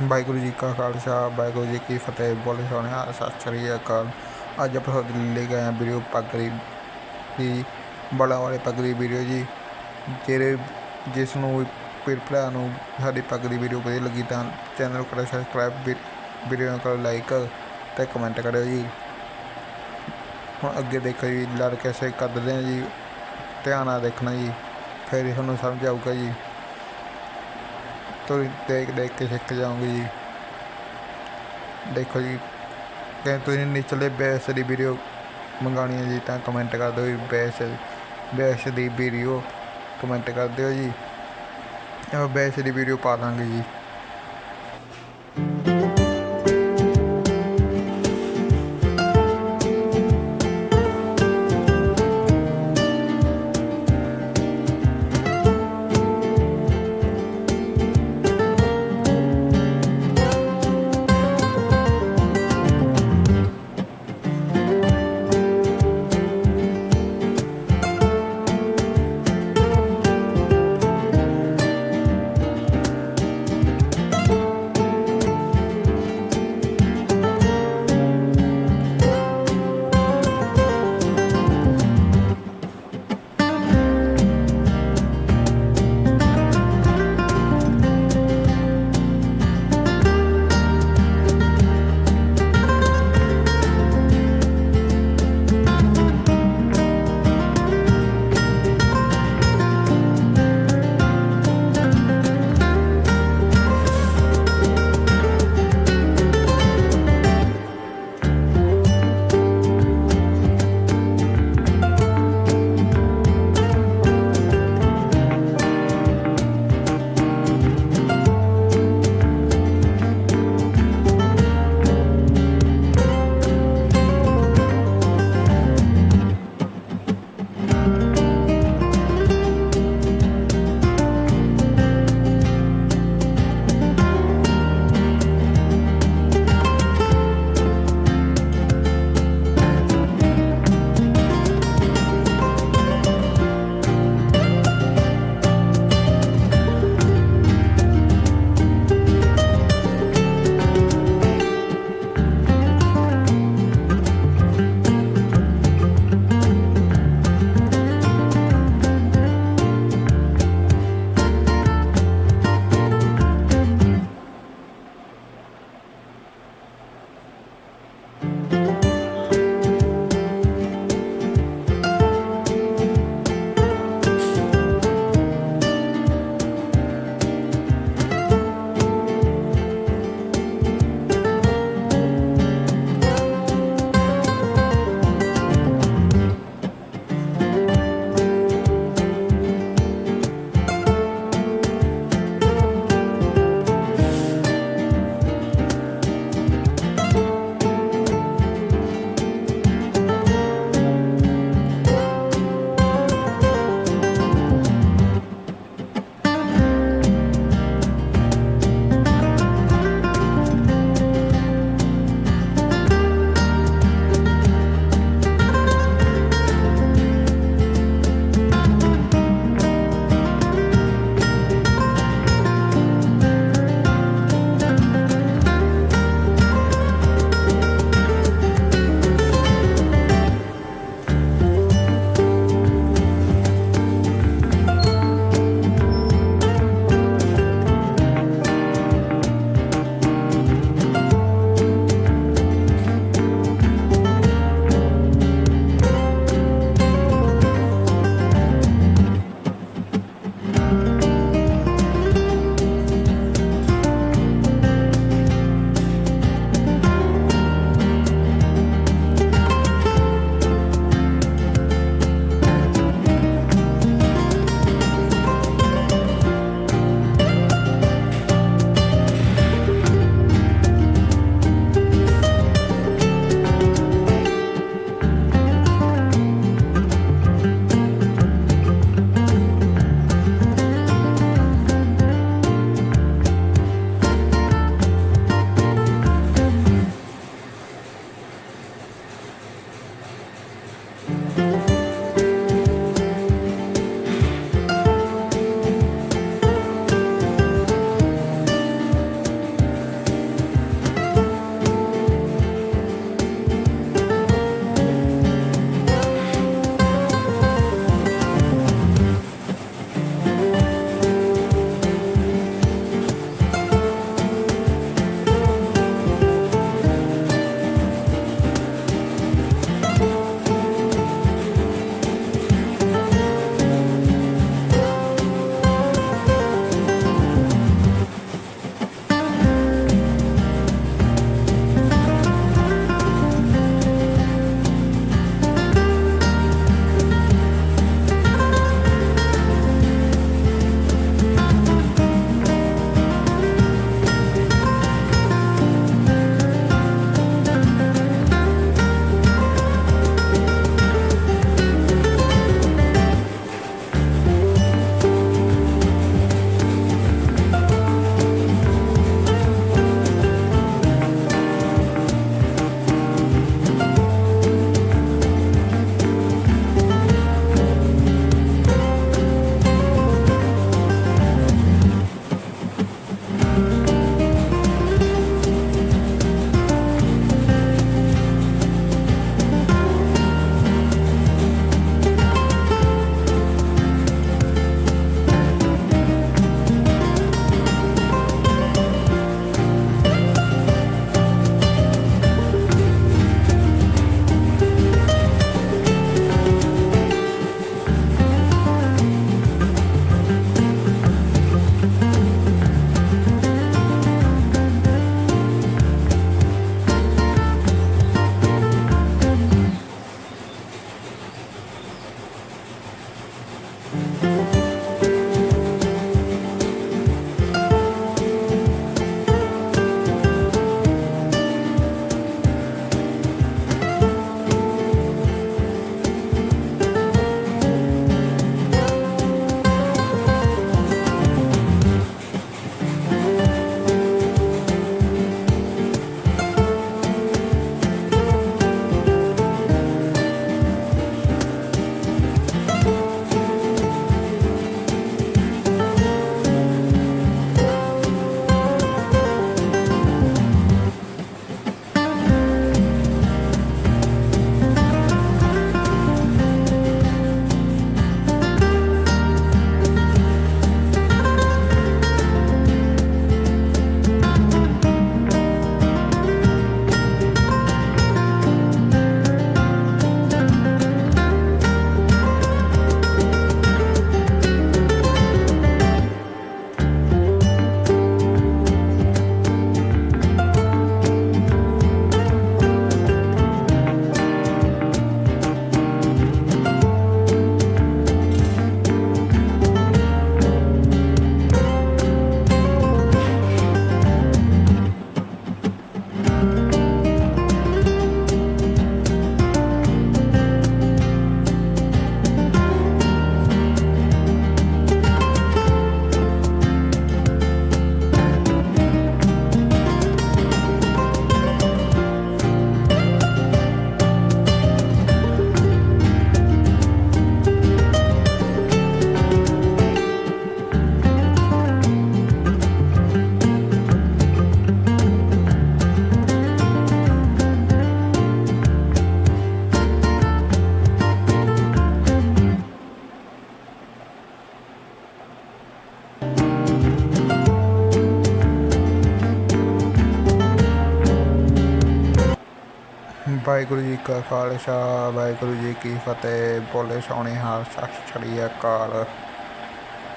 ਵਾਹਿਗੁਰੂ ਜੀ ਕਾ ਖਾਲਸਾ ਵਾਹਿਗੁਰੂ ਜੀ ਕੀ ਫਤਿਹ। ਬੋਲੇ ਸੋਹਣਿਆ ਸਤਿ ਸ੍ਰੀ ਅਕਾਲ। ਅੱਜ ਆਪਾਂ ਤੁਹਾਡੇ ਲੈ ਕੇ ਆਏ ਵੀਡੀਓ ਪਗਰੀ ਦੀ ਬਲਾਂ ਵਾਲੇ ਪਗਰੀ ਵੀਡੀਓ ਜੀ। ਜਿਸ ਨੂੰ ਵੀਰ ਭਰਾ ਨੂੰ ਸਾਡੀ ਪਗਰੀ ਵੀਡੀਓ ਵਧੀਆ ਲੱਗੀ ਤਾਂ ਚੈਨਲ ਨੂੰ ਕਰੋ ਸਬਸਕ੍ਰਾਈਬ, ਵੀਡੀਓ ਨੂੰ ਕਰੋ ਲਾਈਕ ਅਤੇ ਕਮੈਂਟ ਕਰਿਓ ਜੀ। ਹੁਣ ਅੱਗੇ ਦੇਖੋ ਜੀ ਲੜ ਕੈਸੇ ਕੱਢਦੇ ਆ ਜੀ, ਧਿਆਨ ਨਾਲ ਦੇਖਣਾ ਜੀ, ਫਿਰ ਹੀ ਤੁਹਾਨੂੰ ਸਮਝ ਆਊਗਾ ਜੀ। ਤੁਸੀਂ ਦੇਖ ਕੇ ਸਿੱਖ ਜਾਓਗੇ ਜੀ। ਦੇਖੋ ਜੀ, ਕਿ ਤੁਸੀਂ ਨਿਚਲੇ ਬੈਸ ਦੀ ਵੀਡੀਓ ਮੰਗਾਉਣੀ ਹੈ ਜੀ ਤਾਂ ਕਮੈਂਟ ਕਰ ਦਿਓ ਜੀ। ਬੈਸ ਦੀ ਵੀਡੀਓ ਕਮੈਂਟ ਕਰ ਦਿਓ ਜੀ, ਬੈਸ ਦੀ ਵੀਡੀਓ ਪਾ ਦਾਂਗੇ ਜੀ। ਵਾਹਿਗੁਰੂ ਜੀ ਕਾ ਖਾਲਸਾ ਵਾਹਿਗੁਰੂ ਜੀ ਕੀ ਫਤਿਹ। ਬੋਲੇ ਸੋਹਣੇ ਹਾਲ, ਸਤਿ ਸ਼੍ਰੀ ਅਕਾਲ।